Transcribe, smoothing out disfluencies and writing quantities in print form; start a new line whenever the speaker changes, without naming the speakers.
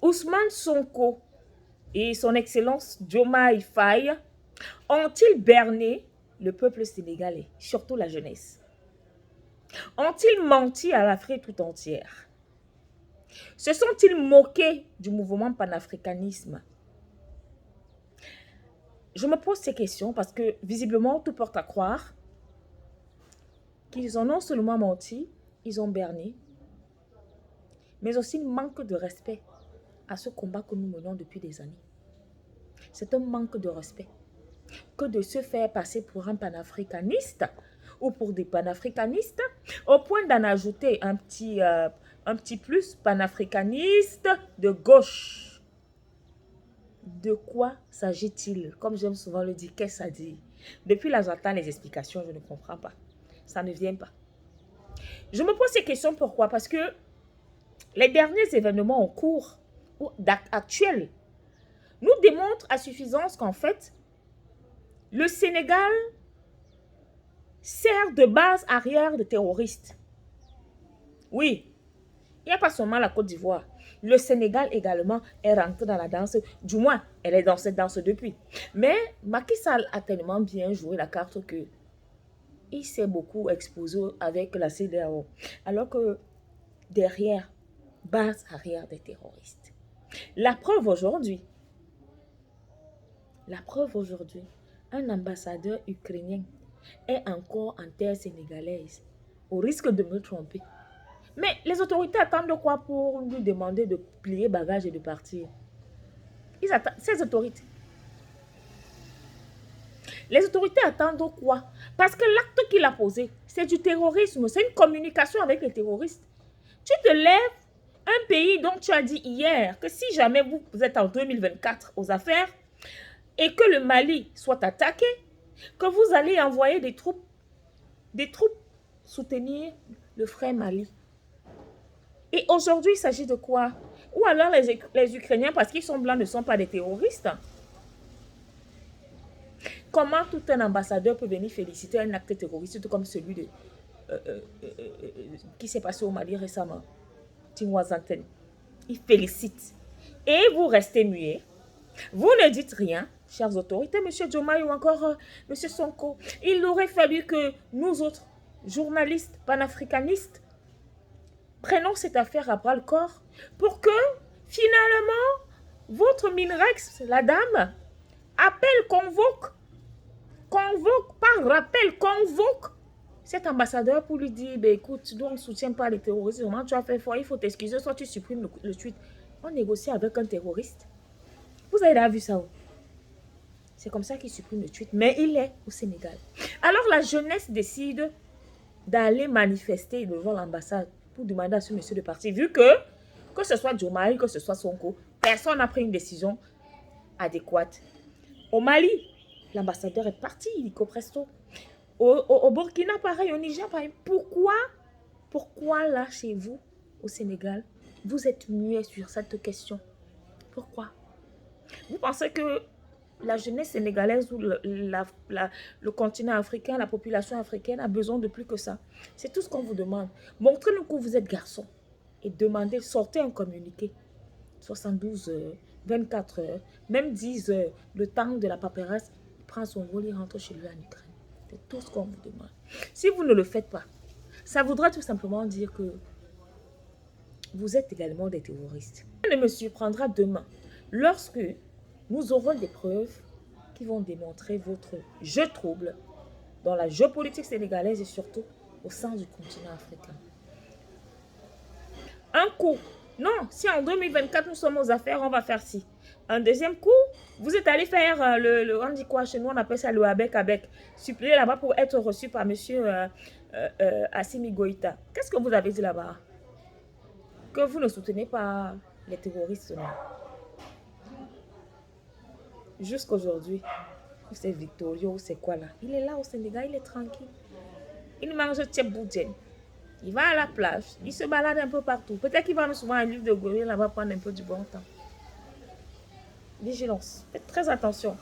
Ousmane Sonko et son excellence Diomaye Faye ont-ils berné le peuple sénégalais, surtout la jeunesse? Ont-ils menti à l'Afrique tout entière? Se sont-ils moqués du mouvement panafricanisme? Je me pose ces questions parce que visiblement tout porte à croire qu'ils ont non seulement menti, ils ont berné, mais aussi un manque de respect à ce combat que nous menons depuis des années. C'est un manque de respect que de se faire passer pour un panafricaniste ou pour des panafricanistes au point d'en ajouter un petit plus panafricaniste de gauche. De quoi s'agit-il? Comme j'aime souvent le dire, qu'est-ce que ça dit? Depuis là, j'entends les explications, je ne comprends pas. Ça ne vient pas. Je me pose ces questions, pourquoi? Parce que les derniers événements en cours ou actuels nous démontrent à suffisance qu'en fait, le Sénégal sert de base arrière de terroristes. Oui, il n'y a pas seulement la Côte d'Ivoire. Le Sénégal également est rentré dans la danse. Du moins, elle est dans cette danse depuis. Mais Macky Sall a tellement bien joué la carte que il s'est beaucoup exposé avec la CEDEAO. Alors que derrière, base arrière des terroristes. La preuve aujourd'hui, un ambassadeur ukrainien est encore en terre sénégalaise, au risque de me tromper. Mais les autorités attendent quoi pour lui demander de plier bagages et de partir? Ils attendent, ces autorités. Les autorités attendent quoi? Parce que l'acte qu'il a posé, c'est du terrorisme, c'est une communication avec les terroristes. Tu te lèves, un pays dont tu as dit hier que si jamais vous êtes en 2024 aux affaires et que le Mali soit attaqué, que vous allez envoyer des troupes soutenir le frère Mali. Et aujourd'hui, il s'agit de quoi? Ou alors les Ukrainiens, parce qu'ils sont blancs, ne sont pas des terroristes. Comment tout un ambassadeur peut venir féliciter un acte terroriste comme celui de, qui s'est passé au Mali récemment? Tinwazanten. Il félicite. Et vous restez muet. Vous ne dites rien, chères autorités, M. Diomaye ou encore M. Sonko. Il aurait fallu que nous autres, journalistes panafricanistes, prenons cette affaire à bras le corps pour que, finalement, votre Minrex, la dame, appelle, convoque, par rappel, convoque cet ambassadeur pour lui dire, ben, écoute, nous on ne soutient pas les terroristes, vraiment tu as fait fort, il faut t'excuser, soit tu supprimes le tweet. On négocie avec un terroriste. Vous avez déjà vu ça où? C'est comme ça qu'il supprime le tweet, mais il est au Sénégal. Alors la jeunesse décide d'aller manifester devant l'ambassade pour demander à ce monsieur de partir, vu que ce soit Diomaye, que ce soit Sonko, personne n'a pris une décision adéquate. Au Mali, l'ambassadeur est parti, illico presto. Au Burkina, pareil, au Niger, pareil. Pourquoi là, chez vous, au Sénégal, vous êtes muet sur cette question? Pourquoi? Vous pensez que la jeunesse sénégalaise ou le continent africain, la population africaine a besoin de plus que ça? C'est tout ce qu'on vous demande. Montrez-nous que vous êtes garçon et demandez, sortez un communiqué. 72 heures, 24 heures, même 10 heures, le temps de la paperasse, il prend son vol et rentre chez lui en Ukraine. C'est tout ce qu'on vous demande. Si vous ne le faites pas, ça voudra tout simplement dire que vous êtes également des terroristes. Ça ne me surprendra demain, lorsque nous aurons des preuves qui vont démontrer votre jeu trouble dans la géopolitique sénégalaise et surtout au sein du continent africain. Un coup, non, si en 2024 nous sommes aux affaires, on va faire ci. Un deuxième coup, vous êtes allé faire on dit quoi chez nous, on appelle ça le avec, supplier là-bas pour être reçu par monsieur Assimi Goïta. Qu'est-ce que vous avez dit là-bas? Que vous ne soutenez pas les terroristes, non? Jusqu'aujourd'hui, c'est Victorio, c'est quoi là? Il est là au Sénégal, il est tranquille. Il mange tchèboudjen. Il va à la plage, il se balade un peu partout. Peut-être qu'il va nous souvent à l'île de Gorée, là-bas prendre un peu du bon temps. Vigilance, faites très attention.